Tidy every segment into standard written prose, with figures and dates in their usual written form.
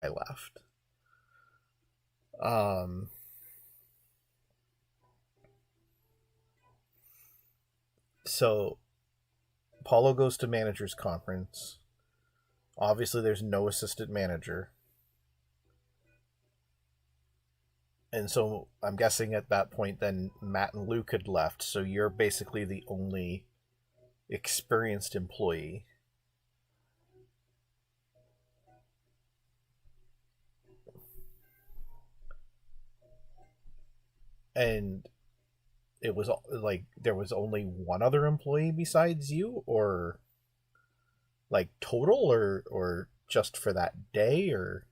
I left. Um, so Paulo goes to managers conference. Obviously, there's no assistant manager, and so I'm guessing at that point, then Matt and Luke had left. So you're basically the only experienced employee, and it was like there was only one other employee besides you, or like total, or just for that day, or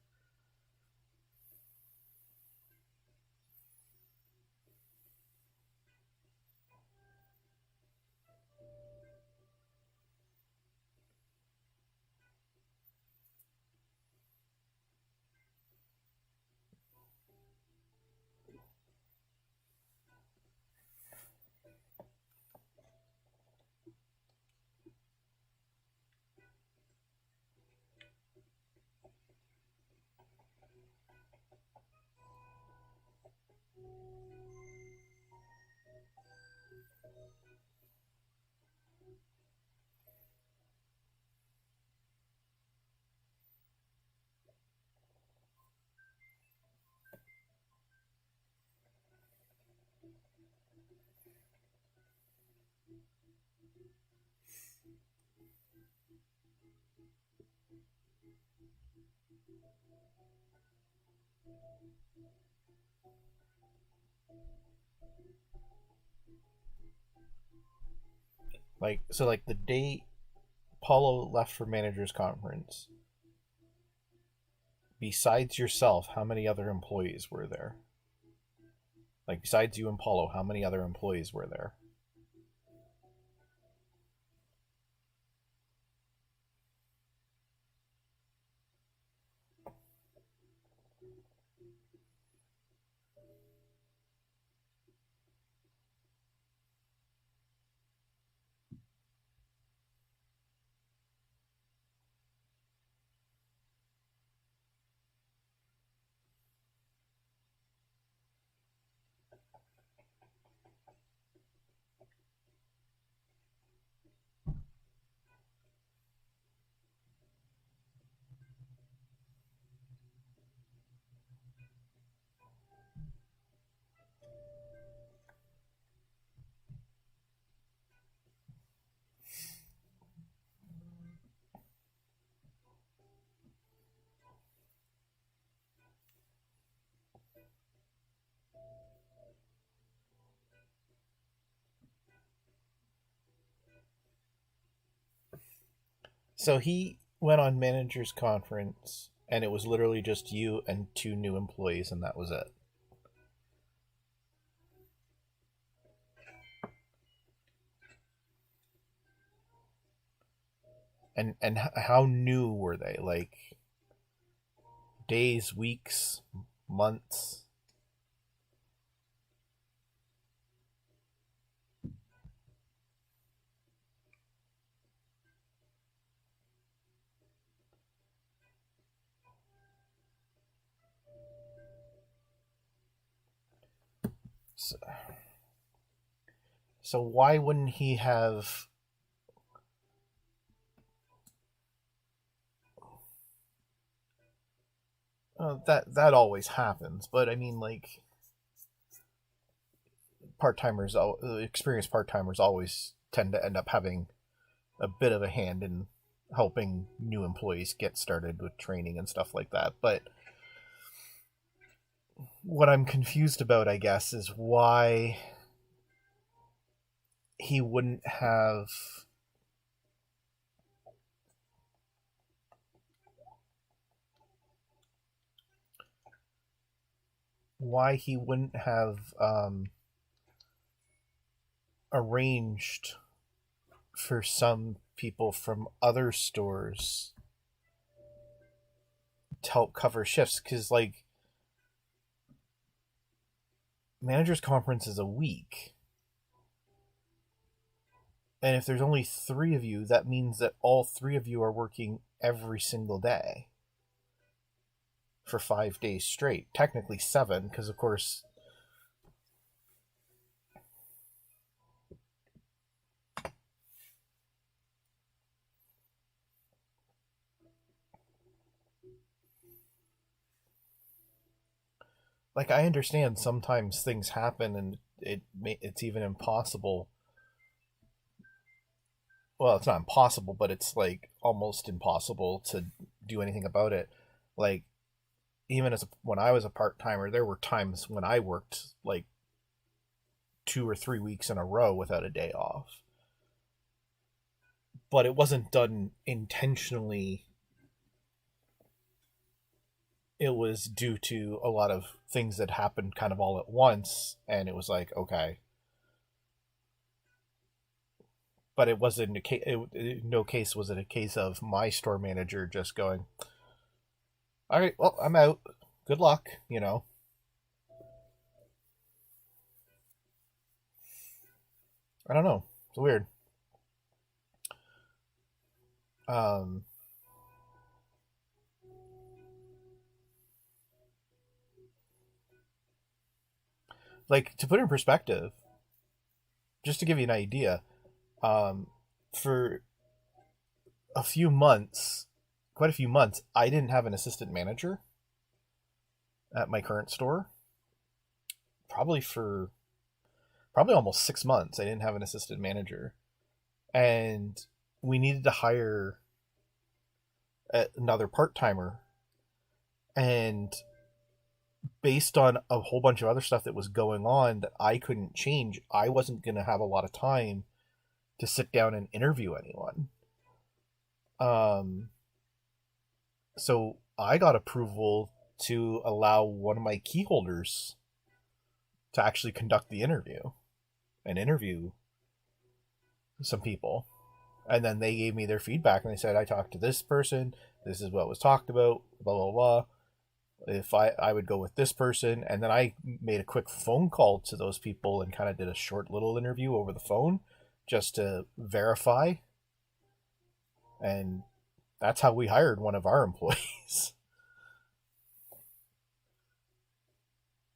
like so like the day Paulo left for managers conference. Besides yourself, how many other employees were there? Like besides you and Paulo, how many other employees were there? So he went on managers conference, and it was literally just you and two new employees, and that was it. And how new were they? Like days, weeks, months? So, so why wouldn't he have? That always happens, but I mean, like part timers, experienced part timers always tend to end up having a bit of a hand in helping new employees get started with training and stuff like that. But what I'm confused about, I guess, is why he wouldn't have arranged for some people from other stores to help cover shifts, because like managers conference is a week, and if there's only three of you, that means that all three of you are working every single day. for 5 days straight. Technically 7, because of course, like, I understand sometimes things happen and it's even impossible. Well, it's not impossible, but it's like almost impossible to do anything about it. Like, even when I was a part timer, there were times when I worked like 2 or 3 weeks in a row without a day off. But it wasn't done intentionally. It was due to a lot of things that happened kind of all at once, and it was like, okay. But it wasn't a case. In no case was it a case of my store manager just going, "All right, well, I'm out. Good luck," you know. I don't know. It's weird. Um, like, to put it in perspective, just to give you an idea, um, for a few months, quite a few months, I didn't have an assistant manager at my current store. Probably for probably almost 6 months, I didn't have an assistant manager, and we needed to hire another part timer, and based on a whole bunch of other stuff that was going on that I couldn't change, I wasn't going to have a lot of time to sit down and interview anyone. Um, so I got approval to allow one of my key holders to actually conduct the interview and interview some people. And then they gave me their feedback and they said, I talked to this person, this is what was talked about, blah, blah, blah. If I would go with this person. And then I made a quick phone call to those people and kind of did a short little interview over the phone just to verify. And that's how we hired one of our employees.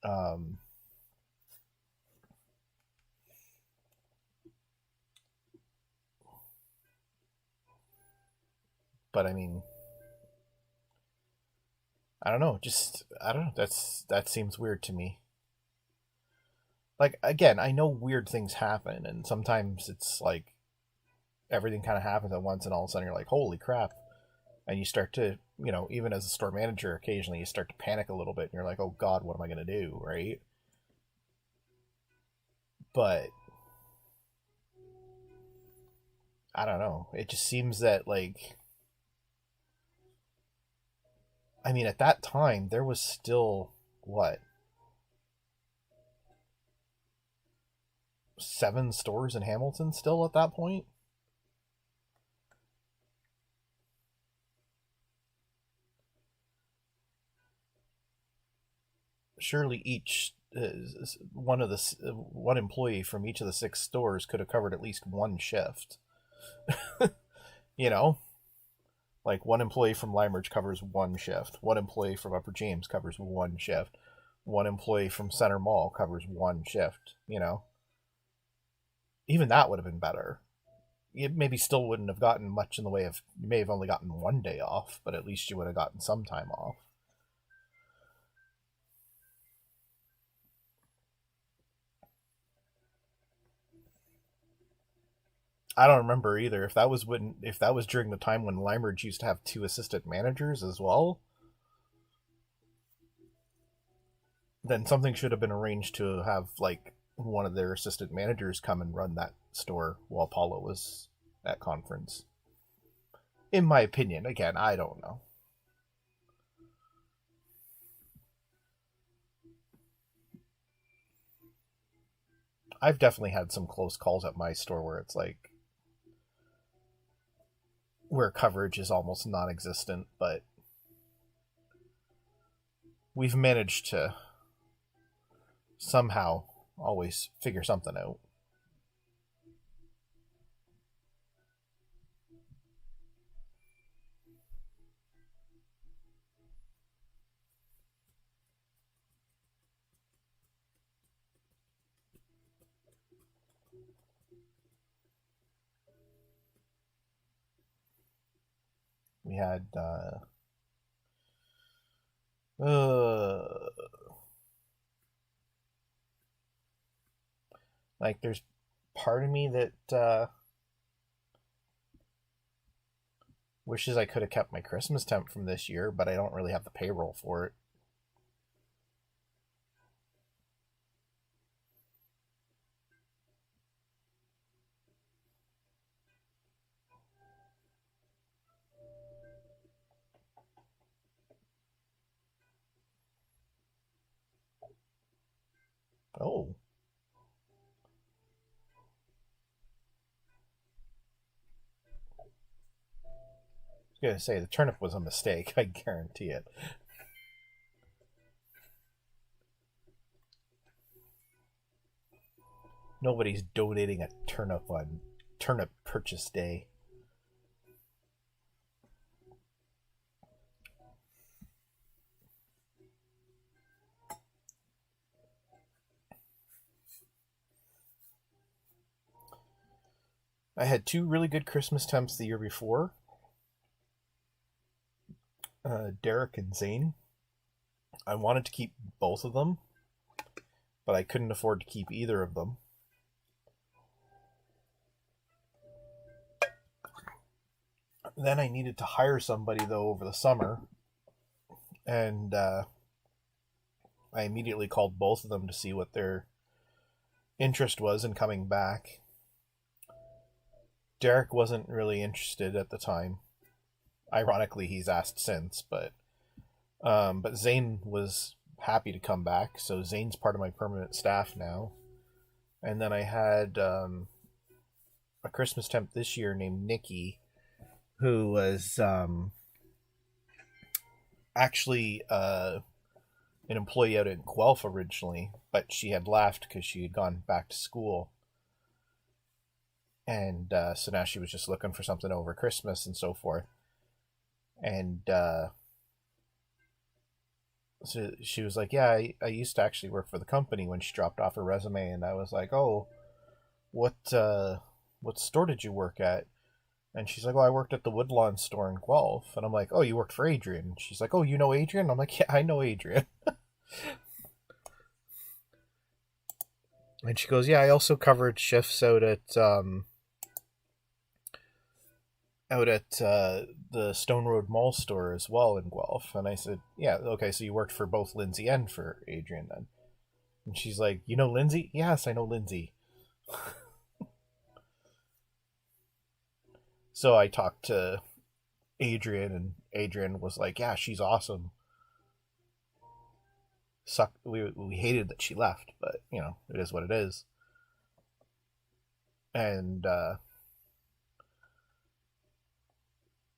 um, but I mean, I don't know. Just I don't know. That seems weird to me. Like, again, I know weird things happen, and sometimes it's like everything kind of happens at once, and all of a sudden you're like, "Holy crap!" And you start to, even as a store manager, occasionally you start to panic a little bit, and you're like, "Oh God, what am I going to do?" Right? But I don't know. It just seems that, like, I mean, at that time there was still what, 7 stores in Hamilton still at that point. Surely each one employee from each of the 6 stores could have covered at least one shift. you know, like, one employee from Limeridge covers one shift. One employee from Upper James covers one shift. One employee from Center Mall covers one shift. Even that would have been better. You maybe still wouldn't have gotten much in the way of, you may have only gotten one day off, but at least you would have gotten some time off. I don't remember either if that was during the time when Limeridge used to have 2 assistant managers as well. Then something should have been arranged to have, like, one of their assistant managers come and run that store while Paula was at conference. In my opinion, again, I don't know. I've definitely had some close calls at my store where it's like, where coverage is almost non-existent, but we've managed to somehow always figure something out. We had uh like there's part of me that wishes I could have kept my Christmas temp from this year, but I don't really have the payroll for it. Oh, I was gonna say the turnip was a mistake. I guarantee it. Nobody's donating a turnip on turnip purchase day. I had two really good Christmas temps the year before, Derek and Zane. I wanted to keep both of them, but I couldn't afford to keep either of them. Then I needed to hire somebody though over the summer, and I immediately called both of them to see what their interest was in coming back. Derek wasn't really interested at the time. Ironically, he's asked since, but Zane was happy to come back, so Zane's part of my permanent staff now. And then I had a Christmas temp this year named Nikki, who was actually an employee out in Guelph originally, but she had left because she had gone back to school. And so now she was just looking for something over Christmas and so forth. And so she was like, "Yeah, I used to actually work for the company," when she dropped off her resume. And I was like, "Oh, what store did you work at?" And she's like, "Oh, I worked at the Woodlawn store in Guelph." And I'm like, "Oh, you worked for Adrian?" And she's like, "Oh, you know Adrian?" I'm like, "Yeah, I know Adrian." And she goes, "Yeah, I also covered shifts out at the Stone Road Mall store as well in Guelph." And I said, "Yeah, okay, so you worked for both Lindsay and for Adrian then?" And she's like, "You know Lindsay?" "Yes, I know Lindsay." So I talked to Adrian, and Adrian was like, "Yeah, she's awesome. We hated that she left, but it is what it is." And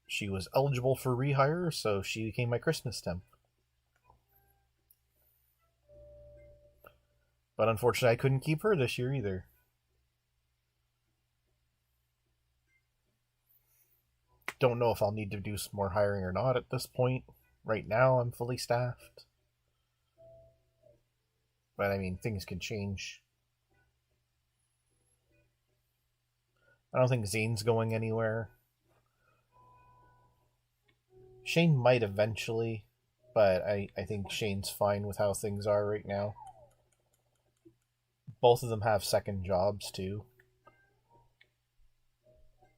she was eligible for rehire, so she became my Christmas temp. But unfortunately, I couldn't keep her this year either. Don't know if I'll need to do some more hiring or not at this point. Right now, I'm fully staffed. But I mean, things can change. I don't think Zane's going anywhere. Shane might eventually, but I think Shane's fine with how things are right now. Both of them have second jobs too.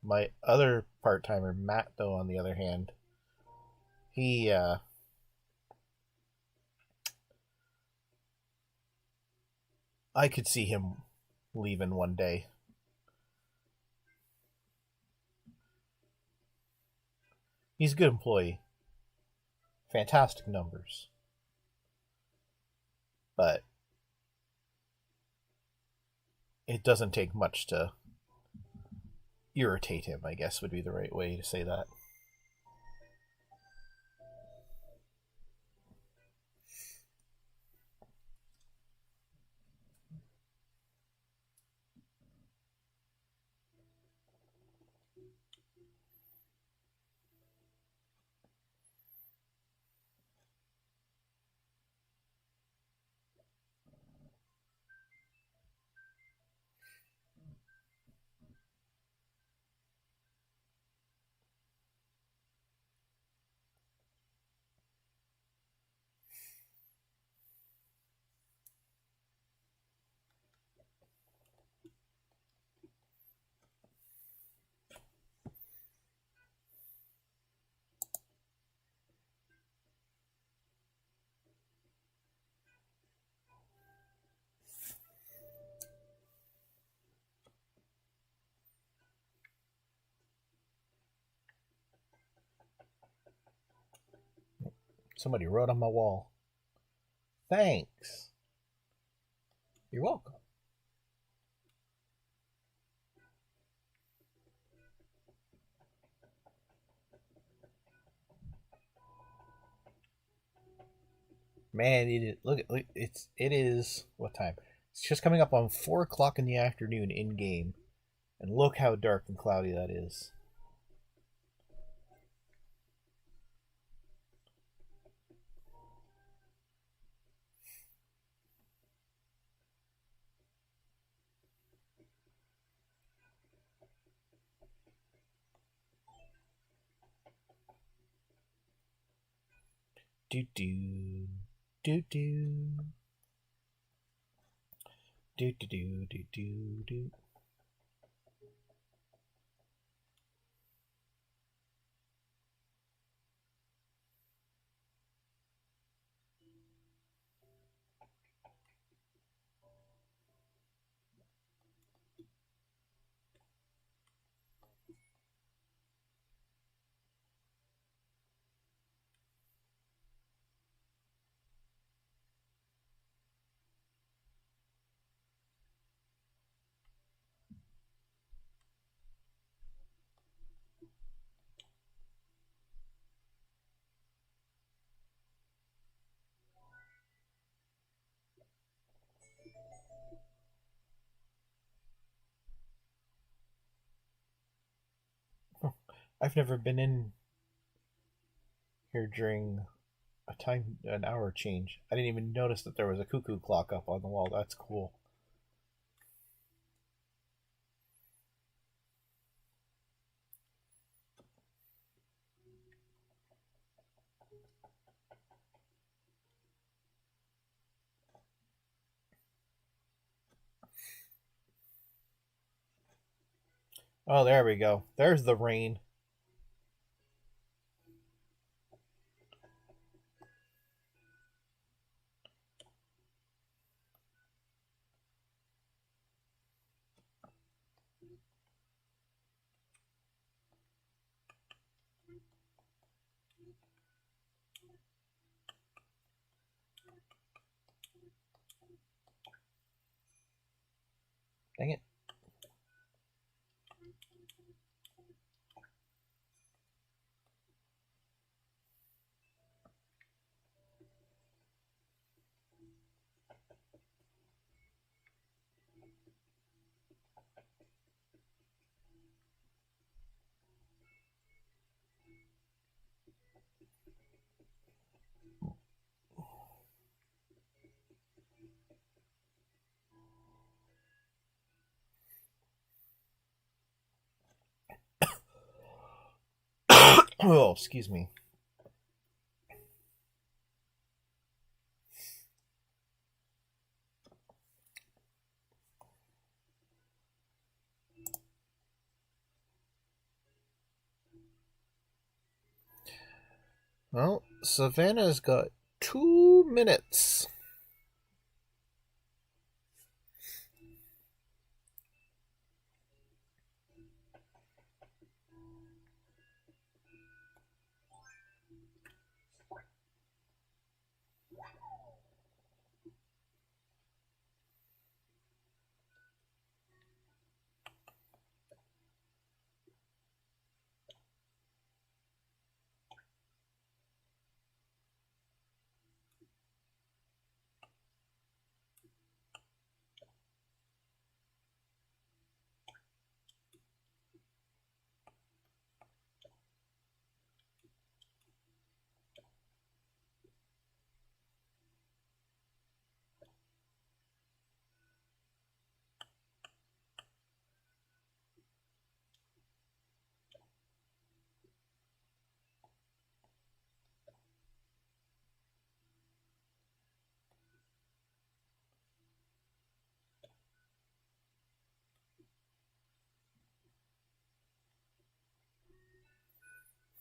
My other part timer, Matt, though, on the other hand, he I could see him leaving one day. He's a good employee, fantastic numbers, but it doesn't take much to irritate him, I guess would be the right way to say that. Somebody wrote on my wall. Thanks. You're welcome. Man, look, it is what time? It's just coming up on 4 o'clock in the afternoon in game, and look how dark and cloudy that is. Do do do do do do do do do do. I've never been in here during an hour change. I didn't even notice that there was a cuckoo clock up on the wall. That's cool. Oh, there we go. There's the rain. Dang it. Oh, excuse me. Well, Savannah's got 2 minutes.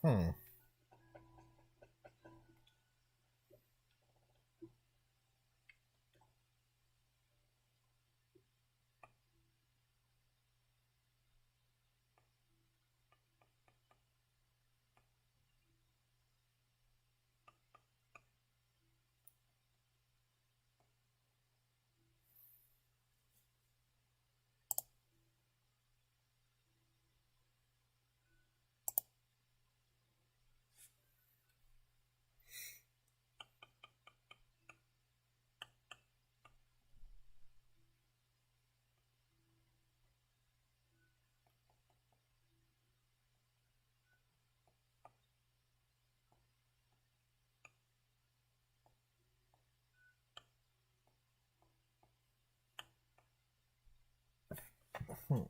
Hmm. Hmm.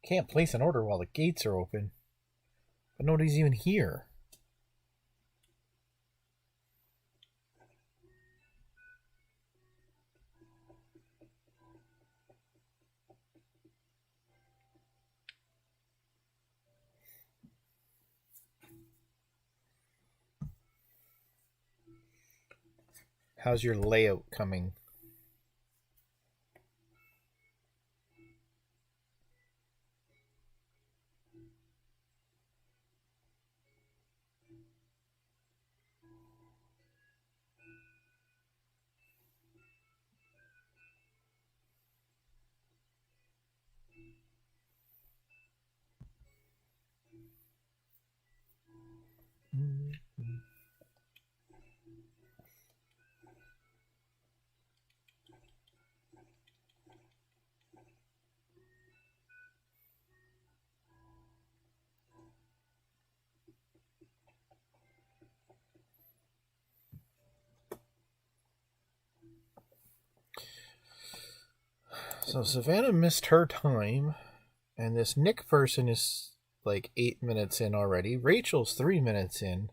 Can't place an order while the gates are open. But nobody's even here. How's your layout coming? So Savannah missed her time, and this Nick person is like 8 minutes in already. Rachel's 3 minutes in.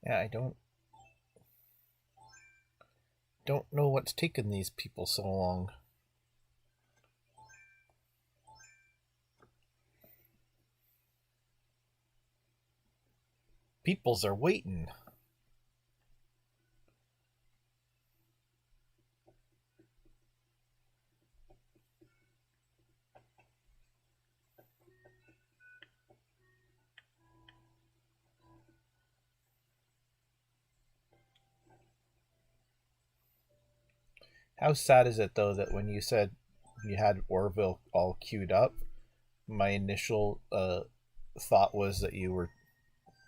Yeah, I don't know what's taken these people so long. Peoples are waiting. How sad is it though that when you said you had Orville all queued up, my initial thought was that you were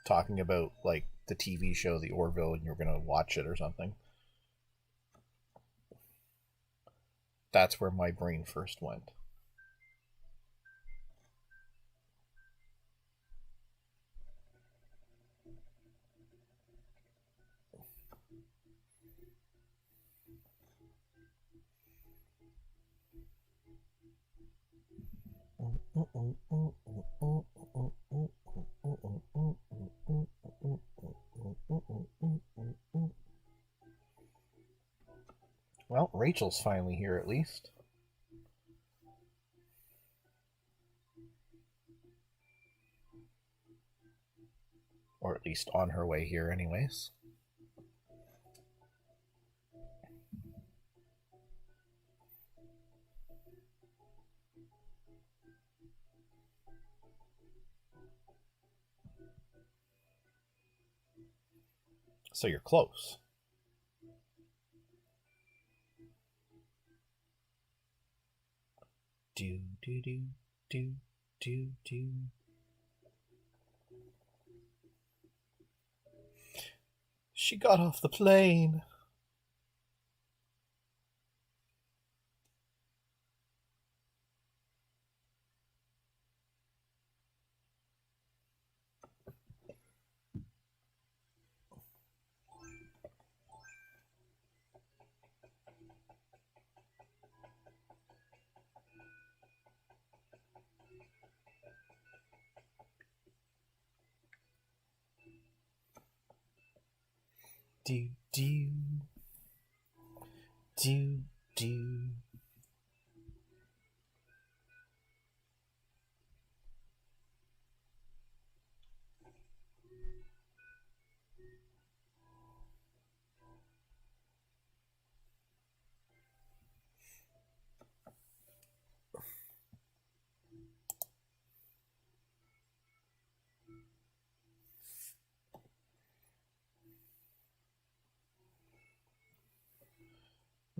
talking about like the TV show The Orville and you were gonna watch it or something. That's where my brain first went. Rachel's finally here at least. Or at least on her way here anyways. So you're close. Do, do, do, do, do, do. She got off the plane. Do, do, do, do.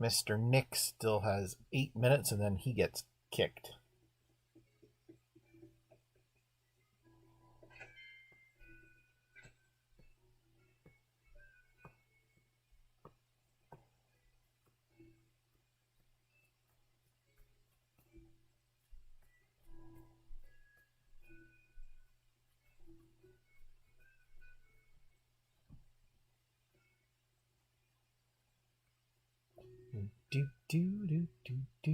Mr. Nick still has 8 minutes and then he gets kicked. Do, do, do, do, do.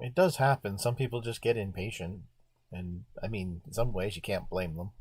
It does happen. Some people just get impatient. And, I mean, in some ways you can't blame them.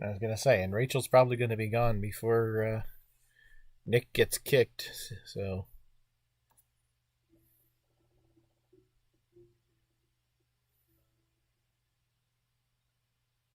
I was gonna say, and Rachel's probably gonna be gone before Nick gets kicked, so